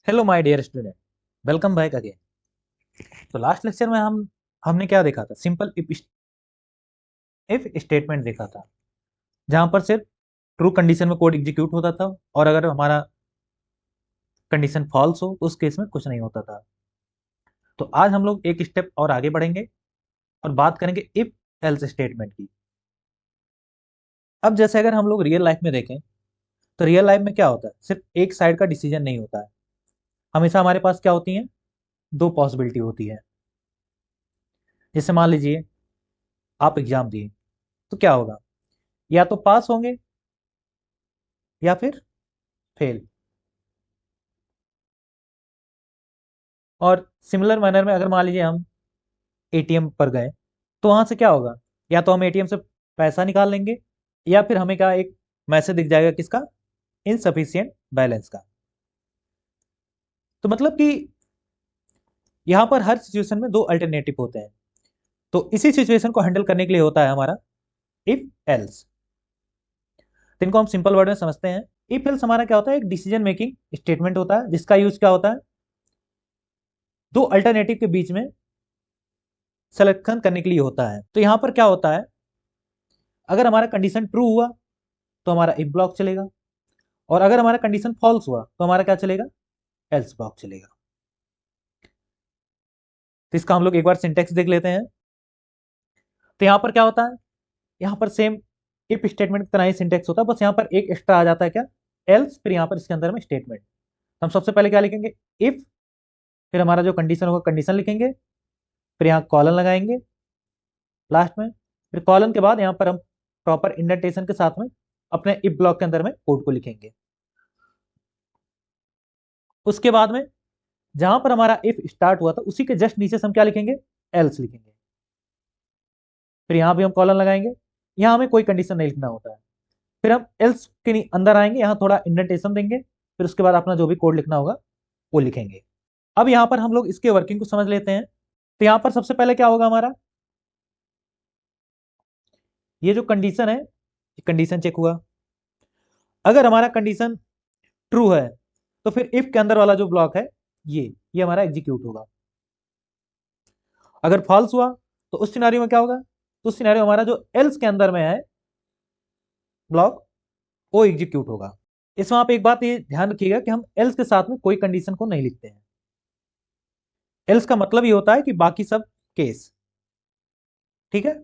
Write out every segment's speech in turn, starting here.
Hello my dear student, welcome back again. तो last lecture में हमने क्या देखा था? सिंपल इफ स्टेटमेंट देखा था, जहां पर सिर्फ ट्रू कंडीशन में कोड एग्जीक्यूट होता था और अगर हमारा कंडीशन फॉल्स हो तो उस केस में कुछ नहीं होता था। तो आज हम लोग एक स्टेप और आगे बढ़ेंगे और बात करेंगे इफ एल्स स्टेटमेंट की। अब जैसे अगर हम लोग रियल लाइफ में देखें तो रियल लाइफ में क्या होता है, सिर्फ एक साइड का डिसीजन नहीं होता है। हमेशा हमारे पास क्या होती है, दो पॉसिबिलिटी होती है। जैसे मान लीजिए आप एग्जाम दिए तो क्या होगा, या तो पास होंगे या फिर फेल। और सिमिलर मैनर में अगर मान लीजिए हम एटीएम पर गए तो वहां से क्या होगा, या तो हम एटीएम से पैसा निकाल लेंगे या फिर हमें क्या एक मैसेज दिख जाएगा, किसका? इनसफिशियंट बैलेंस का। तो मतलब कि यहाँ पर हर सिचुएशन में दो अल्टरनेटिव होते हैं। तो इसी सिचुएशन को हैंडल करने के लिए होता है हमारा इफ एल्स। तो इनको हम सिंपल वर्ड में समझते हैं। इफ एल्स हमारा क्या होता है, एक डिसीजन मेकिंग स्टेटमेंट होता है जिसका यूज क्या होता है, दो अल्टरनेटिव के बीच में सिलेक्शन करने के लिए होता है। तो यहाँ पर क्या होता है, अगर हमारा कंडीशन ट्रू हुआ तो हमारा इफ ब्लॉक चलेगा, और अगर हमारा कंडीशन फॉल्स हुआ तो हमारा क्या चलेगा, एल्स ब्लॉक चलेगा। तो इसका हम लोग एक बार सिंटेक्स देख लेते हैं। तो यहाँ पर क्या होता है, यहाँ पर सेम इफ स्टेटमेंट की तरह ही सिंटेक्स होता है, बस यहाँ पर एक एक्स्ट्रा आ जाता है, क्या? एल्स। फिर यहाँ पर इसके अंदर में स्टेटमेंट। हम सबसे पहले क्या लिखेंगे, इफ। फिर हमारा जो कंडीशन होगा कंडीशन लिखेंगे, फिर यहाँ कॉलन लगाएंगे लास्ट में। फिर कॉलन के बाद यहाँ पर हम प्रॉपर इंडेंटेशन के साथ में अपने इफ ब्लॉक के अंदर में कोड को लिखेंगे। उसके बाद में जहां पर हमारा इफ स्टार्ट हुआ था उसी के जस्ट नीचे से हम क्या लिखेंगे, एल्स लिखेंगे। फिर यहाँ भी हम कॉलन लगाएंगे, यहाँ हमें कोई कंडीशन नहीं लिखना होता है। फिर हम एल्स के अंदर आएंगे, यहाँ थोड़ा इंडेंटेशन देंगे, फिर उसके बाद अपना जो भी कोड लिखना होगा वो लिखेंगे। अब यहाँ पर हम लोग इसके वर्किंग को समझ लेते हैं। तो यहाँ पर सबसे पहले क्या होगा हमारा, ये जो कंडीशन है, कंडीशन चेक हुआ। अगर हमारा कंडीशन ट्रू है तो फिर इफ के अंदर वाला जो ब्लॉक है ये हमारा एग्जीक्यूट होगा। अगर फॉल्स हुआ तो उस सिनारियो में क्या होगा, तो उस सिनारियो हमारा जो एल्स के अंदर में है ब्लॉक, वो एग्जीक्यूट होगा। इसमें आप एक बात ये ध्यान रखिएगा कि हम एल्स के साथ में कोई कंडीशन को नहीं लिखते हैं। एल्स का मतलब ये होता है कि बाकी सब केस। ठीक है,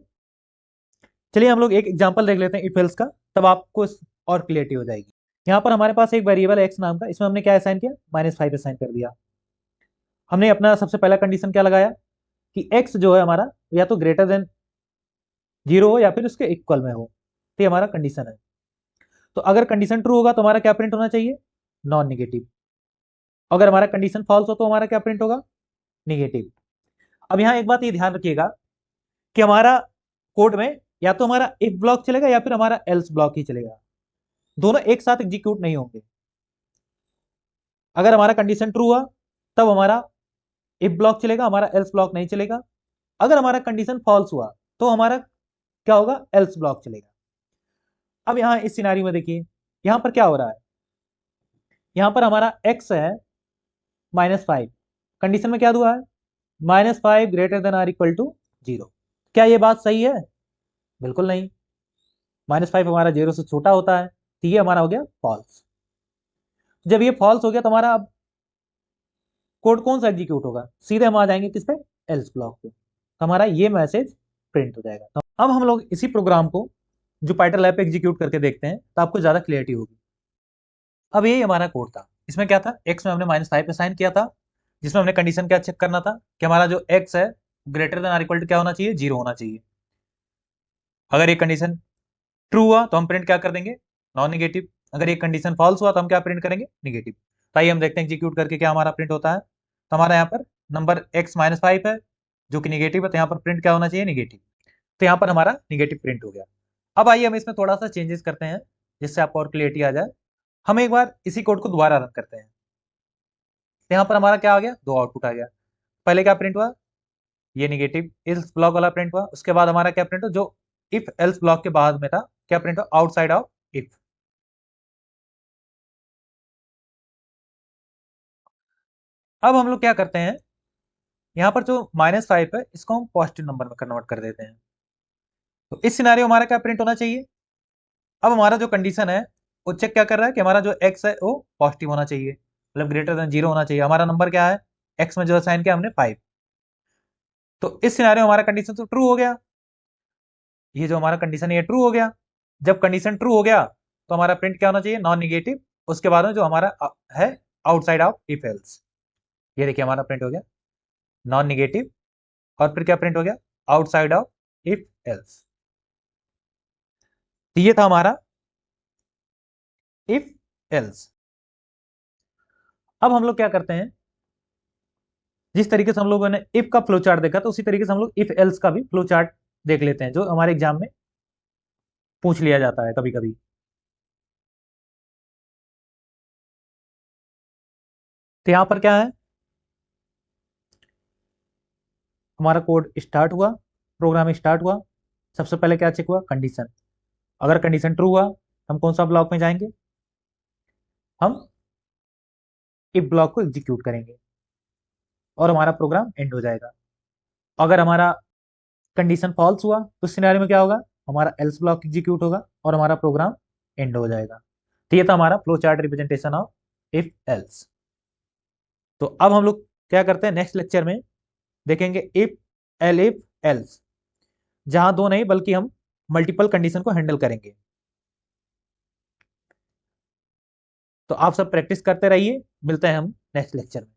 चलिए हम लोग एक एग्जांपल देख लेते हैं इफ एल्स का, तब आपको और क्लियरिटी हो जाएगी। यहाँ पर हमारे पास एक वेरिएबल एक्स नाम का, इसमें हमने क्या असाइन किया, -5 असाइन कर दिया। हमने अपना सबसे पहला कंडीशन क्या लगाया कि एक्स जो है हमारा या तो ग्रेटर देन 0 हो या फिर उसके इक्वल में हो। तो ये हमारा कंडीशन है। तो अगर कंडीशन ट्रू होगा तो हमारा क्या प्रिंट होना चाहिए, नॉन निगेटिव। अगर हमारा कंडीशन फॉल्स हो तो हमारा क्या प्रिंट होगा, निगेटिव। अब यहाँ एक बात ये ध्यान रखिएगा कि हमारा कोड में या तो हमारा इफ ब्लॉक चलेगा या फिर हमारा एल्स ब्लॉक ही चलेगा, दोनों एक साथ एग्जीक्यूट नहीं होंगे। अगर हमारा कंडीशन ट्रू हुआ तब हमारा इफ ब्लॉक चलेगा, हमारा एल्स ब्लॉक नहीं चलेगा। अगर हमारा कंडीशन फॉल्स हुआ तो हमारा क्या होगा, एल्स ब्लॉक चलेगा। अब यहाँ इस सिनारी में देखिए, यहाँ पर क्या हो रहा है, यहाँ पर हमारा एक्स है -5, कंडीशन में क्या हुआ है, -5 greater than or equal to 0। क्या ये बात सही है? बिल्कुल नहीं। -5 हमारा 0 से छोटा होता है, तो ये हमारा हो गया फॉल्स। जब ये फॉल्स हो गया तो हमारा अब कोड कौन सा एग्जीक्यूट होगा, सीधे हम आ जाएंगे किस पे, एल्स ब्लॉक पे। तो हमारा ये मैसेज प्रिंट हो जाएगा। तो अब हम लोग इसी प्रोग्राम को जुपिटर लैब पे एग्जीक्यूट करके देखते हैं तो आपको ज्यादा क्लियरिटी होगी। अब ये हमारा कोड था, इसमें क्या था, एक्स में हमने -5 असाइन किया था, जिसमें हमने कंडीशन क्या चेक करना था कि हमारा जो एक्स है greater than or equal to क्या होना चाहिए, 0 होना चाहिए। अगर ये कंडीशन ट्रू हुआ तो हम प्रिंट क्या कर देंगे, नॉन निगेटिव। अगर ये कंडीशन फॉल्स हुआ तो हम क्या प्रिंट करेंगे, निगेटिव। तो आइए हम देखते हैं एग्जीक्यूट करके क्या हमारा प्रिंट होता है। तो हमारा यहाँ पर नंबर एक्स -5 है जो कि निगेटिव है, तो यहाँ पर प्रिंट क्या होना चाहिए, निगेटिव। तो यहाँ पर हमारा निगेटिव प्रिंट हो गया। अब आइए हम इसमें थोड़ा सा चेंजेस करते हैं जिससे आपको और क्लियरिटी आ जाए। हम एक बार इसी कोड को दोबारा रन करते हैं। तो यहाँ पर हमारा क्या आ गया, दो आउटपुट आ गया। पहले क्या प्रिंट हुआ, ये निगेटिव इल्स ब्लॉक वाला प्रिंट हुआ। उसके बाद हमारा क्या प्रिंट हुआ, जो इफ एल्स ब्लॉक के बाद में था, क्या प्रिंट हुआ, आउटसाइड ऑफ इफ। अब हम लोग क्या करते हैं, यहाँ पर जो -5 है इसको हम पॉजिटिव नंबर में कन्वर्ट कर देते हैं। तो इस सिनारियो हमारा क्या प्रिंट होना चाहिए, अब हमारा जो कंडीशन है वो चेक क्या कर रहा है कि हमारा जो x है वो पॉजिटिव होना चाहिए, मतलब ग्रेटर देन 0 होना चाहिए। हमारा नंबर क्या है, x में जो असाइन किया हमने 5। तो इस सिनारियो में हमारा कंडीशन तो ट्रू हो गया, ये जो हमारा कंडीशन है ये ट्रू हो गया। जब कंडीशन ट्रू हो गया तो हमारा प्रिंट क्या होना चाहिए, नॉन निगेटिव। उसके बाद में जो हमारा है आउटसाइड ऑफ इफ एल्स, ये देखिए हमारा प्रिंट हो गया नॉन निगेटिव, और फिर क्या प्रिंट हो गया, आउटसाइड ऑफ इफ एल्स। तो ये था हमारा इफ एल्स। अब हम लोग क्या करते हैं, जिस तरीके से हम लोगों ने इफ का फ्लो चार्ट देखा, तो उसी तरीके से हम लोग इफ एल्स का भी फ्लो चार्ट देख लेते हैं, जो हमारे एग्जाम में पूछ लिया जाता है कभी कभी। तो यहां पर क्या है, हमारा कोड स्टार्ट हुआ, प्रोग्राम स्टार्ट हुआ। सबसे पहले क्या चेक हुआ, कंडीशन। अगर कंडीशन ट्रू हुआ हम कौन सा ब्लॉक में जाएंगे, हम इफ ब्लॉक को एग्जीक्यूट करेंगे और हमारा प्रोग्राम एंड हो जाएगा। अगर हमारा कंडीशन फॉल्स हुआ तो इस सिनेरियो में क्या होगा, हमारा एल्स ब्लॉक एग्जीक्यूट होगा और हमारा प्रोग्राम एंड हो जाएगा। तो ये था हमारा flow chart representation of if else. तो अब हम लोग क्या करते हैं, नेक्स्ट लेक्चर में देखेंगे इफ एल इफ एल्स, जहां दो नहीं बल्कि हम मल्टीपल कंडीशन को हैंडल करेंगे। तो आप सब प्रैक्टिस करते रहिए, मिलते हैं हम नेक्स्ट लेक्चर में।